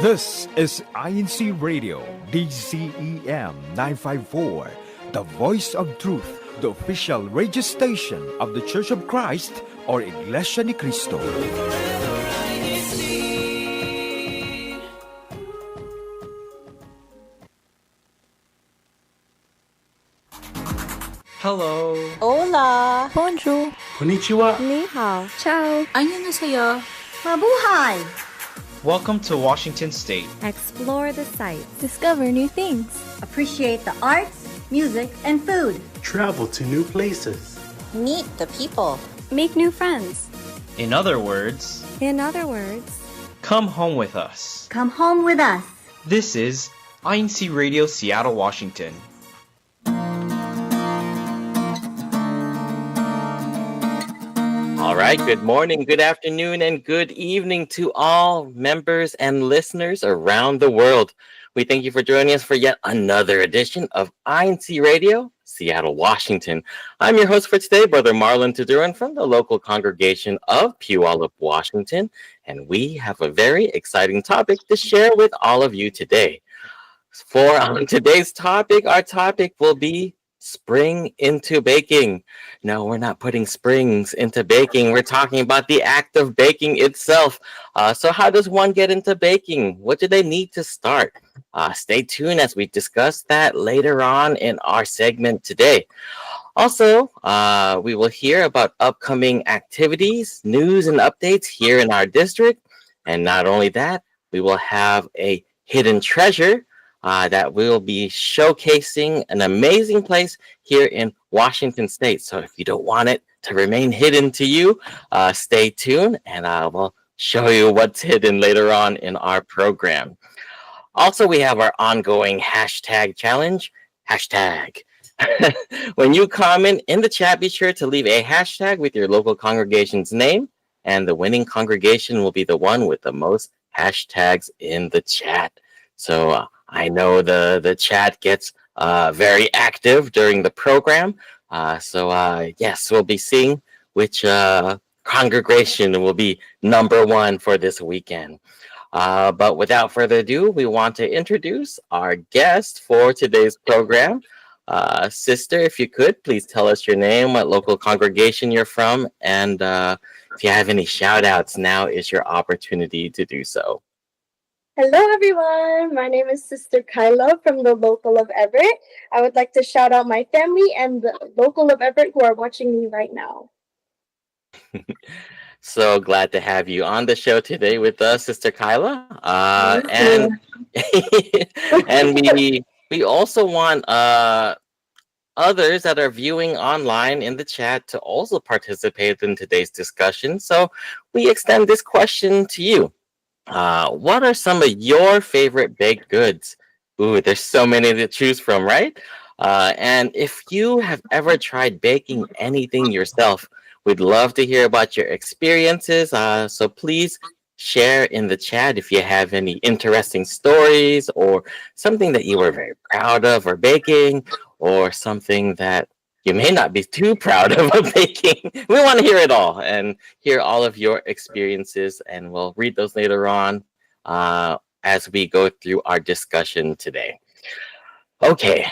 This is INC Radio, DCEM 954, the voice of truth, the official radio station of the Church of Christ or Iglesianicristo. Hello. Hola. Bonjour. Konnichiwa. Ni hao. Ciao. Annyeonghaseyo. Mabuhay. Welcome to Washington State. Explore the sights. Discover new things. Appreciate the arts, music, and food. Travel to new places. Meet the people. Make new friends. In other words, come home with us. Come home with us. This is INCRadio Seattle, Washington. All right, good morning, good afternoon, and good evening to all members and listeners around the world. We thank you for joining us for yet another edition of INC Radio, Seattle, Washington. I'm your host for today, Brother Marlon Taduran from the local congregation of Puyallup, Washington, and we have a very exciting topic to share with all of you today. For today's topic, our topic will be spring into baking. No, we're not putting springs into baking. We're talking about the act of baking itself. So how does one get into baking? What do they need to start? Stay tuned as we discuss that later on in our segment today. Also, we will hear about upcoming activities, news, and updates here in our district. And not only that, we will have a hidden treasure that will be showcasing an amazing place here in Washington State. So if you don't want it to remain hidden to you, stay tuned and I will show you what's hidden later on in our program. Also, we have our ongoing hashtag challenge, hashtag. When you comment in the chat, be sure to leave a hashtag with your local congregation's name, and the winning congregation will be the one with the most hashtags in the chat. So I know the chat gets very active during the program. Yes, we'll be seeing which congregation will be number one for this weekend. But without further ado, we want to introduce our guest for today's program. Sister, if you could, please tell us your name, what local congregation you're from, and if you have any shout outs, now is your opportunity to do so. Hello, everyone. My name is Sister Kyla from the local of Everett. I would like to shout out my family and the local of Everett who are watching me right now. So glad to have you on the show today with us, Sister Kyla. And we also want others that are viewing online in the chat to also participate in today's discussion. So we extend this question to you. What are some of your favorite baked goods? Ooh, there's so many to choose from, right? And if you have ever tried baking anything yourself, we'd love to hear about your experiences. So please share in the chat if you have any interesting stories or something that you were very proud of or baking, or something that you may not be too proud of baking. We want to hear it all and hear all of your experiences, and we'll read those later on as we go through our discussion today. Okay,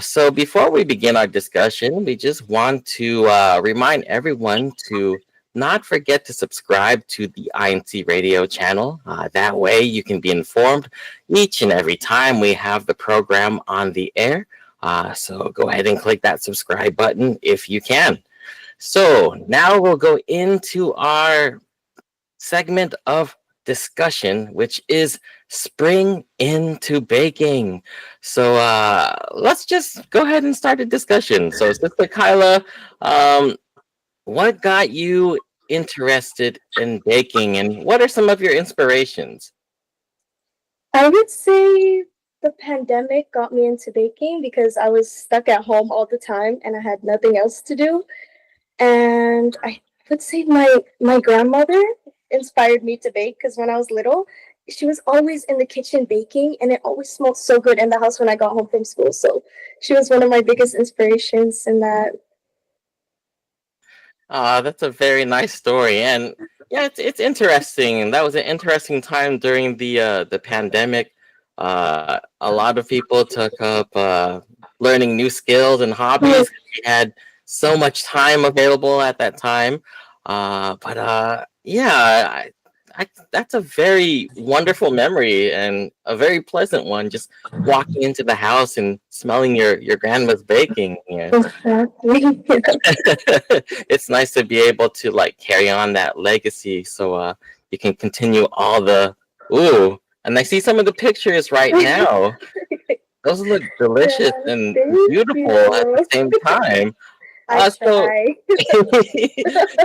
so before we begin our discussion, we just want to remind everyone to not forget to subscribe to the INC Radio channel. That way you can be informed each and every time we have the program on the air. So go ahead and click that subscribe button if you can. So now we'll go into our segment of discussion, which is spring into baking. So let's just go ahead and start a discussion. So Sister Kyla, what got you interested in baking, and what are some of your inspirations? I would say the pandemic got me into baking because I was stuck at home all the time and I had nothing else to do. And I would say my grandmother inspired me to bake because when I was little, she was always in the kitchen baking and it always smelled so good in the house when I got home from school. So she was one of my biggest inspirations in that. That's a very nice story. And Yeah, it's interesting. That was an interesting time during the pandemic. A lot of people took up learning new skills and hobbies. We had so much time available at that time. But yeah, that's a very wonderful memory and a very pleasant one. Just walking into the house and smelling your grandma's baking. Yeah. Exactly. It's nice to be able to like carry on that legacy, so you can continue all the ooh. And I see some of the pictures right now. Those look delicious Yeah, and thank beautiful at the you. same time. I So, try.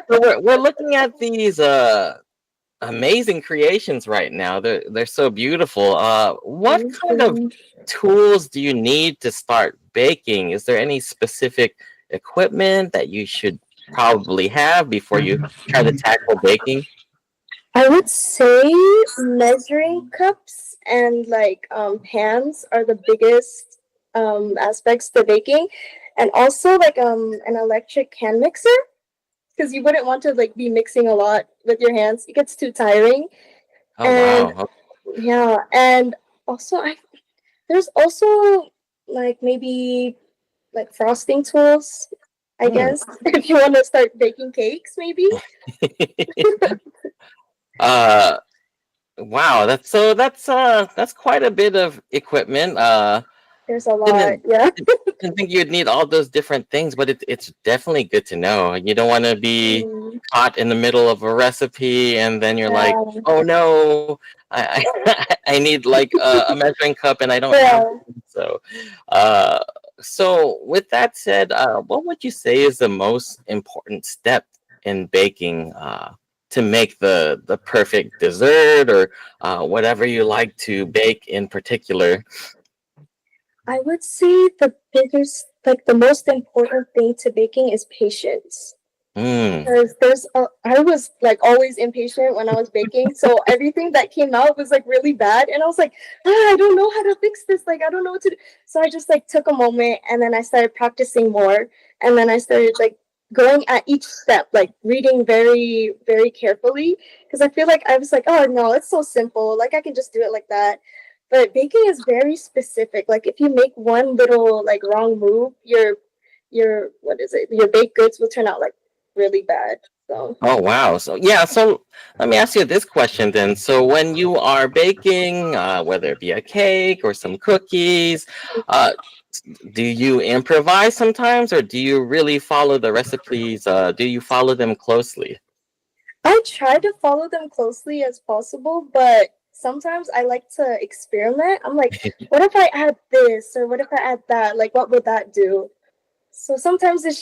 so we're looking at these amazing creations right now. They're so beautiful. What Thank kind of you. tools do you need to start baking? Is there any specific equipment that you should probably have before you try to tackle baking? I would say measuring cups and like pans are the biggest aspects to baking, and also like an electric hand mixer, because you wouldn't want to like be mixing a lot with your hands. It gets too tiring. Oh And wow. yeah, and also I there's also like maybe like frosting tools, I Hmm. guess, if you want to start baking cakes, maybe. uh wow, that's quite a bit of equipment. There's a lot, Didn't yeah. didn't think you'd need all those different things, but it's definitely good to know. You don't want to be Mm, caught in the middle of a recipe and then you're like, yeah, oh no, I need like a measuring cup and I don't have yeah. one. Uh, so with that said, what would you say is the most important step in baking to make the perfect dessert or whatever you like to bake in particular? I would say the biggest, like the most important thing to baking is patience. Mm. Because I was like always impatient when I was baking, so everything that came out was like really bad, and I was like, I don't know how to fix this. Like I don't know what to do. So I just like took a moment, and then I started practicing more, and then I started like going at each step, like reading very very carefully, because I feel like I was like, oh no, it's so simple. Like I can just do it like that. But baking is very specific. Like if you make one little like wrong move, your what is it? Your baked goods will turn out like really bad. So Oh wow. So yeah, so let me ask you this question then. So when you are baking, whether it be a cake or some cookies, uh, do you improvise sometimes or do you really follow the recipes? Do you follow them closely? I try to follow them closely as possible, but sometimes I like to experiment. I'm like, what if I add this or what if I add that? Like what would that do? So sometimes it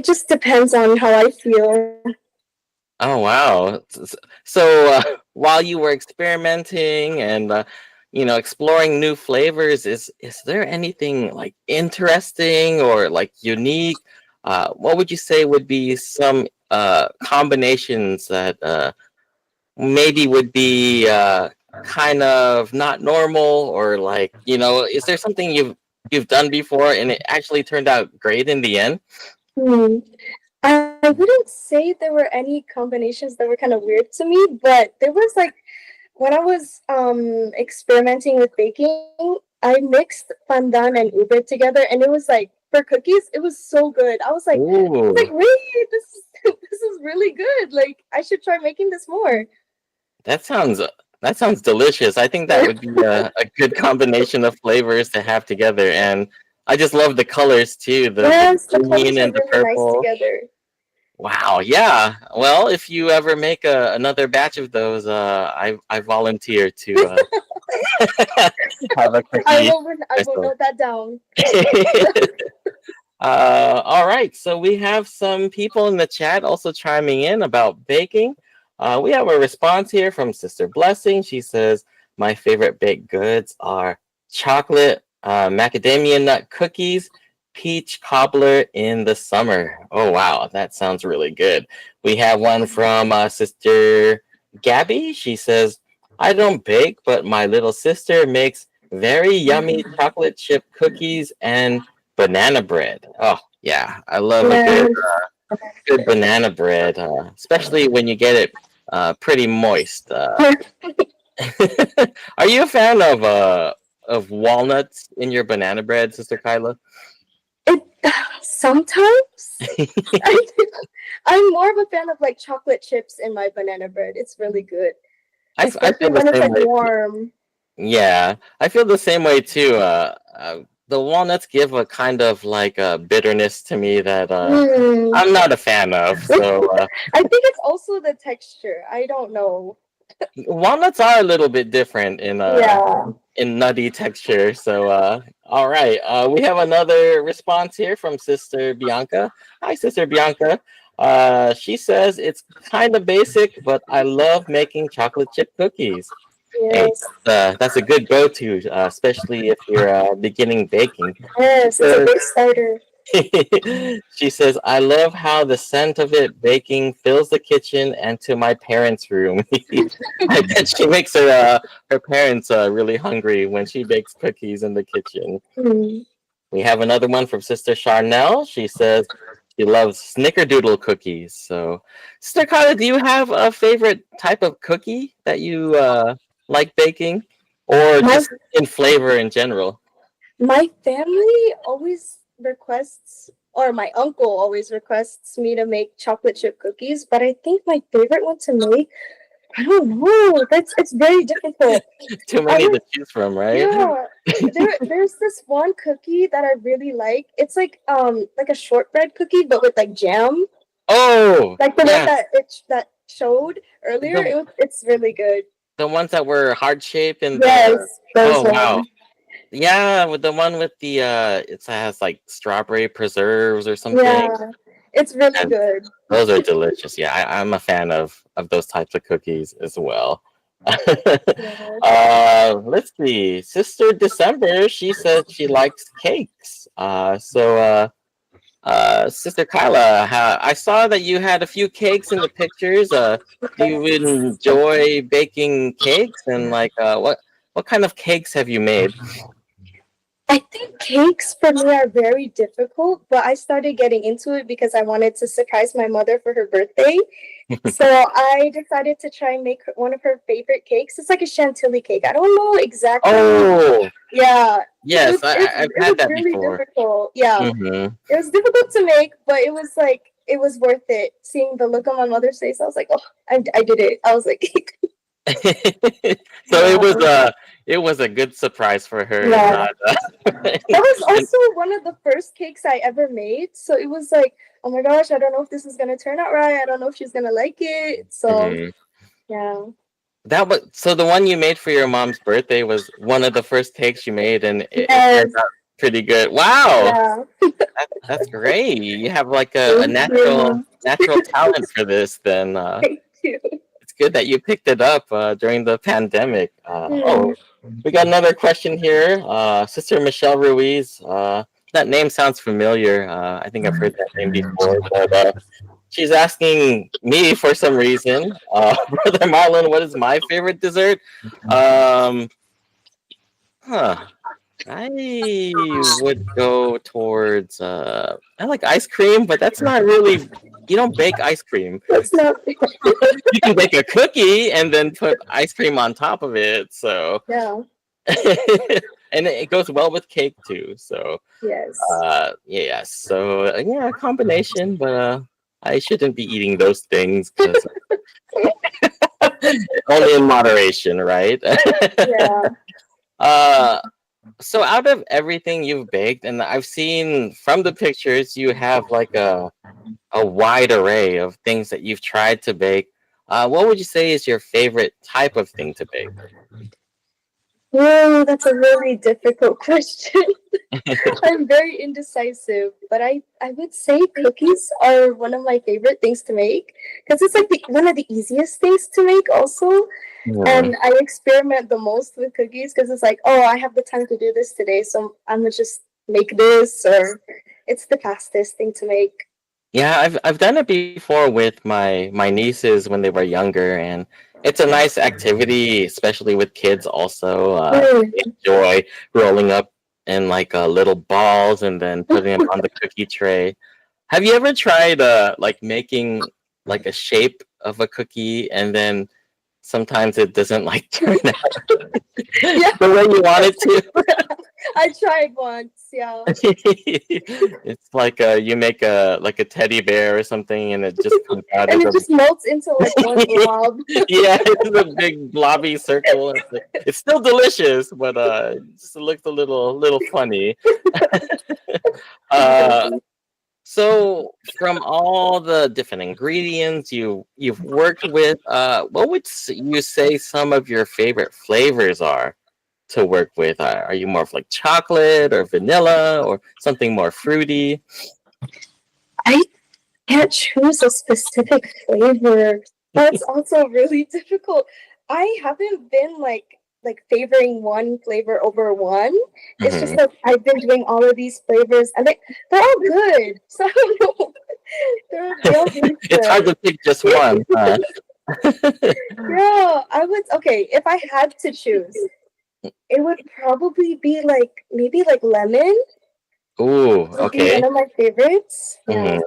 just depends on how I feel. Oh wow. So while you were experimenting and exploring new flavors, is there anything like interesting or like unique? What would you say would be some combinations that maybe would be kind of not normal or like, is there something you've done before and it actually turned out great in the end? Hmm. I wouldn't say there were any combinations that were kind of weird to me, but there was like when I was experimenting with baking, I mixed pandan and ube together, and it was like for cookies, it was so good. I was like, Ooh. wait, this is this is really good. Like I should try making this more. That sounds that sounds delicious. I think that would be a good combination of flavors to have together. And I just love the colors too, the Yes, the green colors are and the really nice purple. together. Wow, yeah. Well, if you ever make another batch of those, I volunteer to have a I cookie. will I will Crystal. note that down. All right, so we have some people in the chat also chiming in about baking. We have a response here from Sister Blessing. She says, my favorite baked goods are chocolate macadamia nut cookies, peach cobbler in the summer. Oh, wow, that sounds really good. We have one from Sister Gabby. She says, I don't bake, but my little sister makes very yummy chocolate chip cookies and banana bread. Oh, yeah, I love a good Yes. good banana bread, especially when you get it pretty moist. Are you a fan of walnuts in your banana bread, Sister Kyla? It sometimes I'm more of a fan of like chocolate chips in my banana bread. It's really good, I especially feel the when it's same like way. warm. Yeah, I feel the same way too. The walnuts give a kind of like a bitterness to me that Mm. I'm not a fan of. So I think it's also the texture. I don't know. walnuts are a little bit different Yeah. in nutty texture. So all right, we have another response here from Sister Bianca. Hi, Sister Bianca. She says it's kind of basic, but I love making chocolate chip cookies. Hey, Yes. that's a good go-to, especially if you're beginning baking. Yes, it's a good starter. She says, I love how the scent of it baking fills the kitchen and to my parents' room. I bet she makes her parents really hungry when she bakes cookies in the kitchen. Mm. We have another one from Sister Charnel. She says she loves snickerdoodle cookies. So, Sister Carla, do you have a favorite type of cookie that you like baking, or My just in flavor in general? my family always requests, or my uncle always requests me to make chocolate chip cookies, but I think my favorite one to make, I don't know. It's very difficult. Too I many would, to choose from, right? yeah. There's this one cookie that I really like. It's like a shortbread cookie, but with like jam, Oh, like the one yeah, that showed earlier. the It's really good. the ones that were heart shaped and Yes, the those oh wow, ones. yeah, with the one with the it has like strawberry preserves or something. Yeah, it's really And good. those are delicious. Yeah, I'm a fan of those types of cookies as well. Yeah. Let's see. Sister December, she says she likes cakes. Sister Kyla, I saw that you had a few cakes in the pictures. Do you enjoy baking cakes, and like what kind of cakes have you made? I think cakes for me are very difficult, but I started getting into it because I wanted to surprise my mother for her birthday. So I decided to try and make one of her favorite cakes. It's like a chantilly cake. I don't know exactly. Oh, Yeah. yes, I've It had was that really before. difficult. Yeah. Hmm. It was difficult to make, but it was like, it was worth it. Seeing the look on my mother's face, I was like, oh, I did it. I was like, So yeah. it was a good surprise for her, and Yeah. not. That was also one of the first cakes I ever made. So it was like, oh my gosh, I don't know if this is gonna turn out right. I don't know if she's gonna like it. So Mhm. yeah. That was so the one you made for your mom's birthday was one of the first cakes you made, and it Yes. turned out pretty good. Wow, Yeah. that's great. You have like a Thank you. natural talent for this. Then Thank you. it's good that you picked it up during the pandemic. Hmm. We got another question here. Sister Michelle Ruiz. That name sounds familiar. I think I've heard that name before, but she's asking me for some reason, Brother Marlon, what is my favorite dessert? Um, huh. I would go towards I like ice cream, but that's not really you don't bake ice cream. That's not You can bake a cookie and then put ice cream on top of it. So yeah. and it goes well with cake too. So Yes. yeah, so yeah, a combination, but I shouldn't be eating those things because only in moderation, right? Yeah. uh so out of everything you've baked, and I've seen from the pictures you have like a wide array of things that you've tried to bake. What would you say is your favorite type of thing to bake? Oh, that's a really difficult question. I'm very indecisive, but I would say cookies are one of my favorite things to make because it's like one of the easiest things to make also. Hmm. And I experiment the most with cookies because it's like, oh, I have the time to do this today, so I'm gonna just make this, or it's the fastest thing to make. Yeah, I've done it before with my nieces when they were younger, and it's a nice activity, especially with kids. Also, Mm. they enjoy rolling up in like little balls and then putting them on the cookie tray. Have you ever tried like making like a shape of a cookie and then sometimes it doesn't like turn out Yeah. the way you want it to? I tried once, yeah. It's like you make a like a teddy bear or something and it just comes out And as it a just melts into like one blob. yeah, it's a big blobby circle. It's still delicious, but it just looks a little funny. uh So, from all the different ingredients you've worked with, what would you say some of your favorite flavors are to work with? Are you more of like chocolate or vanilla or something more fruity? I can't choose a specific flavor. That's also really difficult. I haven't been like favoring one flavor over one. It's just Mhm. that I've been doing all of these flavors and they're all good. So I don't know. They all taste It's hard good. to pick just one, huh? Yeah, I would okay, if I had to choose, it would probably be like maybe like lemon Ooh, would be one okay. of my favorites. Yeah. Mhm.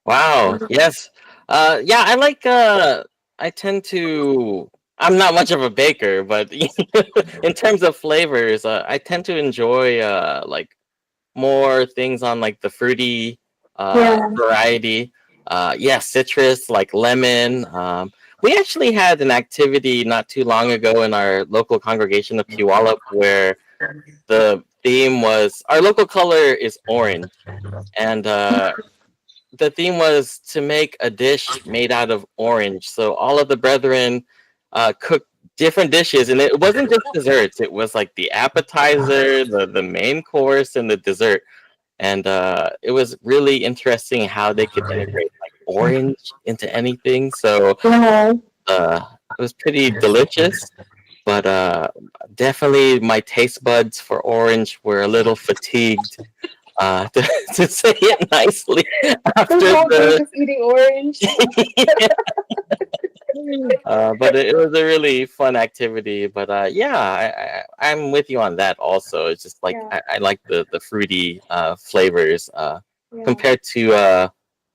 Wow. Yes. Yeah, I like I tend to I'm not much of a baker, but in terms of flavors, I tend to enjoy like more things on like the fruity Yeah. variety. Yeah, citrus like lemon. We actually had an activity not too long ago in our local congregation of Puyallup where the theme was our local color is orange, and the theme was to make a dish made out of orange. So all of the brethren cooked different dishes, and it wasn't just desserts. It was like the appetizer, the main course, and the dessert. And it was really interesting how they could integrate like orange into anything. So Yeah. it was pretty delicious. But definitely my taste buds for orange were a little fatigued to, to say it nicely after The whole day the just eating orange. but it was a really fun activity. But yeah, I'm with you on that also. It's just like Yeah. I like the fruity flavors Yeah. compared to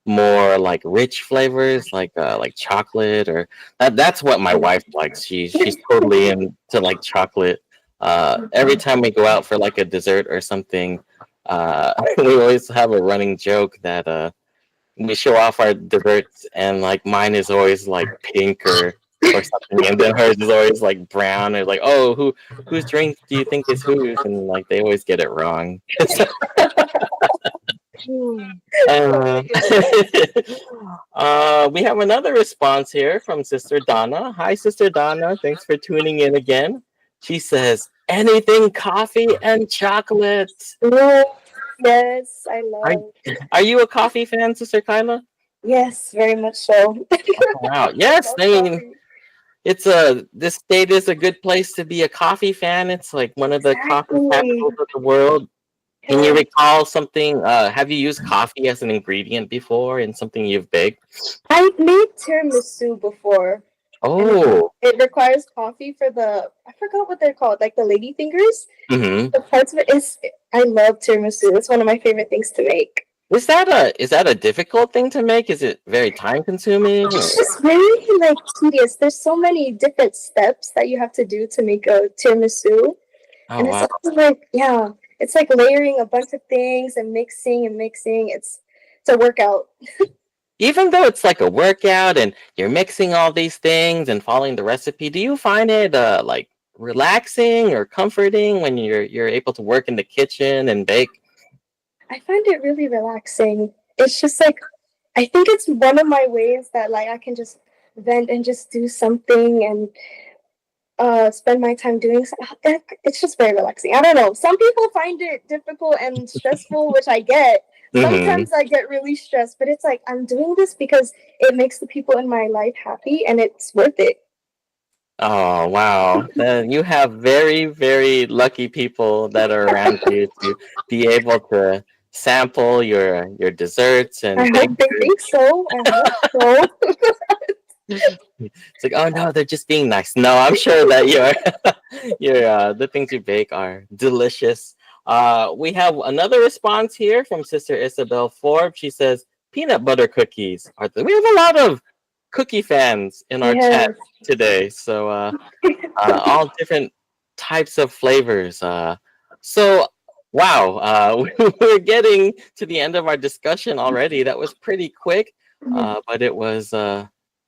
more like rich flavors like chocolate or that's what my wife likes. She's totally into like chocolate. Every time we go out for like a dessert or something, we always have a running joke that we show off our desserts and like mine is always like pink or something and then hers is always like brown or like oh whose drink do you think is whose and like they always get it wrong. uh, we have another response here from Sister Donna. Hi Sister Donna, thanks for tuning in again. She says anything coffee and chocolate. Yes, I are, love. are you a coffee fan, Sister Kyla? Yes, very much so. Wow. Yes, Love I mean, coffee. it's a this state is a good place to be a coffee fan. It's like one of the coffee Exactly. capitals of the world. Can you Yeah. recall something? Have you used coffee as an ingredient before in something you've baked? I made tiramisu before, and Oh, it requires coffee for the I forgot what they're called, like the lady fingers. mm-hmm. The parts of it is I love tiramisu. It's one of my favorite things to make. Is that a difficult thing to make? Is it very time consuming? It's just very like tedious. There's so many different steps that you have to do to make a tiramisu. Oh And it's wow. also like, yeah, it's like layering a bunch of things and mixing and mixing. It's a workout. Even though it's like a workout and you're mixing all these things and following the recipe, do you find it like relaxing or comforting when you're able to work in the kitchen and bake? I find it really relaxing. It's just like I think it's one of my ways that like I can just vent and just do something and spend my time doing something. It's just very relaxing. I don't know. Some people find it difficult and stressful, which I get. Mm-hmm. Sometimes I get really stressed, but it's like I'm doing this because it makes the people in my life happy and it's worth it. Oh wow. Then you have very, very lucky people that are around you to be able to sample your desserts I and bake. hope they think so. I hope so. It's like, oh no, they're just being nice. No, I'm sure that your your the things you bake are delicious. We have another response here from Sister Isabel Forbes. She says, peanut butter cookies. We have a lot of cookie fans in our Yes. chat today. So all different types of flavors. So, wow, we're getting to the end of our discussion already. That was pretty quick, but it was,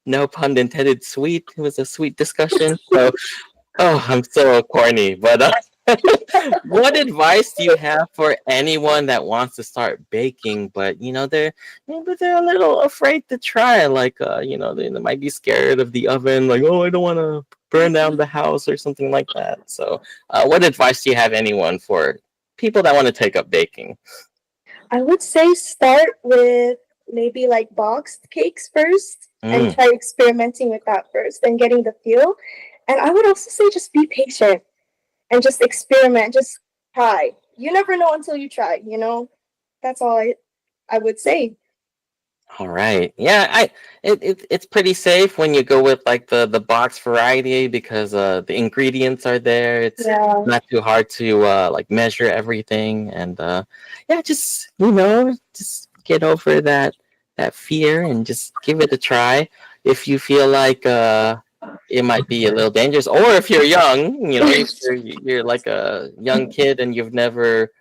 no pun intended, sweet. It was a sweet discussion. So, oh, I'm so corny, but what advice do you have for anyone that wants to start baking, but they're a little afraid to try? Like, they might be scared of the oven, like, oh, I don't want to burn down the house or something like that. So, what advice do you have anyone for people that want to take up baking? I would say start with maybe like boxed cakes first and try experimenting with that first and getting the feel. And I would also say just be patient and just experiment, just try. You never know until you try, That's all I would say. All right. Yeah, it's pretty safe when you go with like the box variety because the ingredients are there. It's not too hard to like measure everything, and just just get over that fear and just give it a try. If you feel like it might be a little dangerous, or if you're young, if you're like a young kid and you've never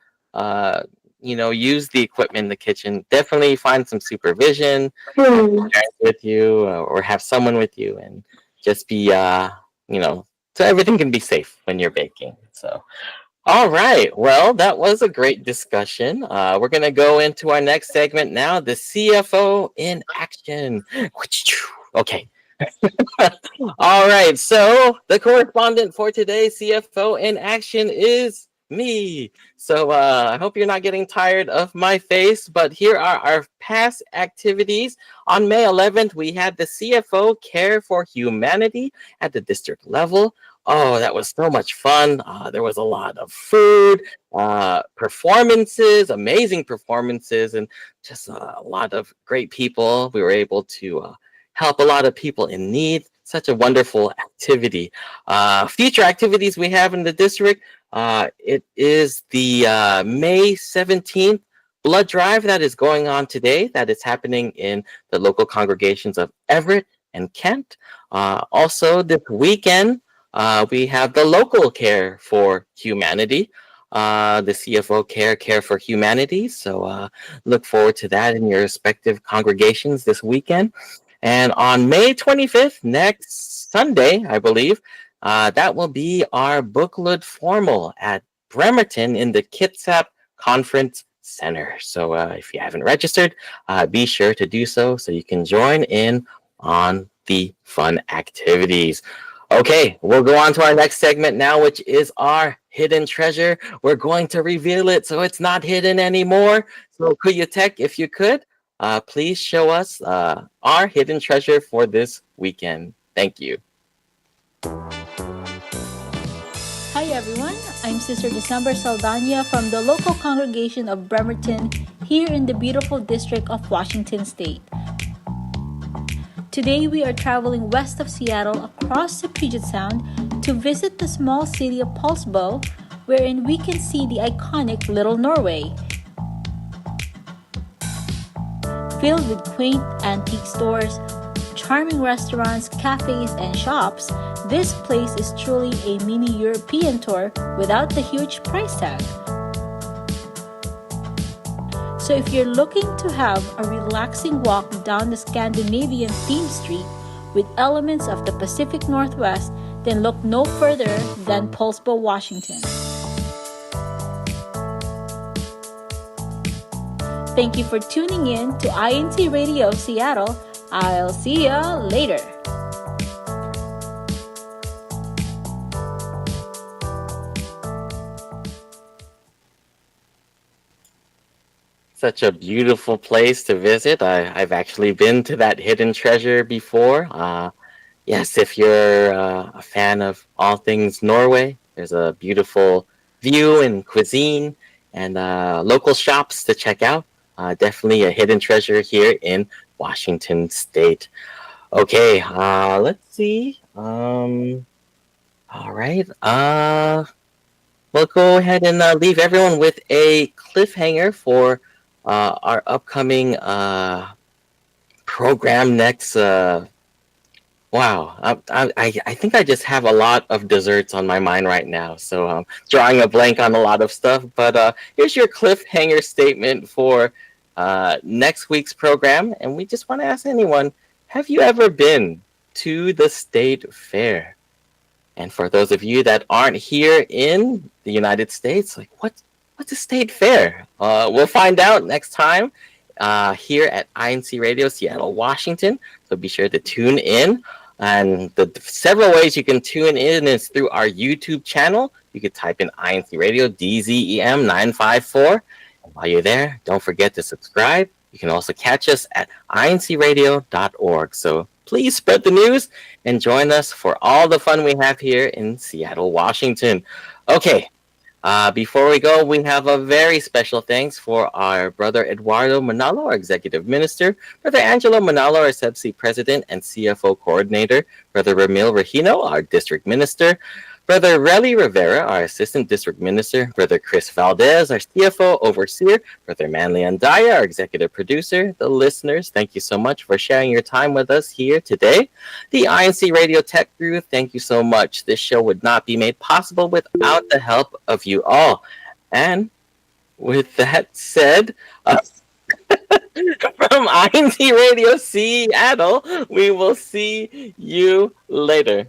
use the equipment in the kitchen, definitely find some supervision, have parents with you, or have someone with you, and just be so everything can be safe when you're baking. So all right, well, that was a great discussion. We're gonna go into our next segment now, the CFO in action. Okay. All right, so the correspondent for today, CFO in action, is me. So I hope you're not getting tired of my face, but here are our past activities. On May 11th, we had the CFO Care for Humanity at the district level. Oh, that was so much fun. There was a lot of food, performances, amazing performances, and just a lot of great people. We were able to help a lot of people in need. Such a wonderful activity. Future activities we have in the district. It is the May 17th blood drive that is going on today. That is happening in the local congregations of Everett and Kent. Also this weekend, we have the local Care for Humanity. The CFO Care for Humanity. So look forward to that in your respective congregations this weekend. And on May 25th, next Sunday, I believe, that will be our booklet formal at Bremerton in the Kitsap Conference Center. So if you haven't registered, be sure to do so you can join in on the fun activities. Okay, we'll go on to our next segment now, which is our hidden treasure. We're going to reveal it so it's not hidden anymore. So Kuyutek, if you could, please show us our hidden treasure for this weekend. Thank you. Hi everyone, I'm Sister December Saldana from the local congregation of Bremerton here in the beautiful district of Washington State. Today we are traveling west of Seattle across the Puget Sound to visit the small city of Poulsbo, wherein we can see the iconic Little Norway. Filled with quaint antique stores, charming restaurants, cafes, and shops, this place is truly a mini European tour without the huge price tag. So if you're looking to have a relaxing walk down the Scandinavian themed street with elements of the Pacific Northwest, then look no further than Poulsbo, Washington. Thank you for tuning in to INCRadio Seattle. I'll see ya later. Such a beautiful place to visit. I've actually been to that hidden treasure before. Yes, if you're a fan of all things Norway, there's a beautiful view and cuisine and local shops to check out. Definitely a hidden treasure here in Washington State. Okay, let's see. All right. we'll go ahead and leave everyone with a cliffhanger for our upcoming program next. Wow, I think I just have a lot of desserts on my mind right now, so I'm drawing a blank on a lot of stuff. But here's your cliffhanger statement for next week's program, and we just want to ask anyone: have you ever been to the state fair? And for those of you that aren't here in the United States, like what's a state fair? We'll find out next time here at INC Radio Seattle, Washington. So be sure to tune in. And the several ways you can tune in is through our YouTube channel. You could type in INC Radio DZEM 954. And while you're there, don't forget to subscribe. You can also catch us at incradio.org. So please spread the news and join us for all the fun we have here in Seattle, Washington. Okay, before we go, we have a very special thanks for our brother Eduardo Manalo, our executive minister, brother Angelo Manalo, our SEBC president and CFO coordinator, brother Ramil Regino, our district minister, brother Relly Rivera, our assistant district minister, brother Chris Valdez, our CFO overseer, brother Manly Andaya, our executive producer, the listeners, thank you so much for sharing your time with us here today. The INC Radio Tech crew, thank you so much. This show would not be made possible without the help of you all. And with that said, from INC Radio Seattle, we will see you later.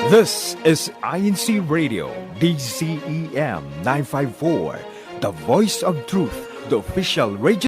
This is INC Radio, DZEM 954, the voice of truth, the official radio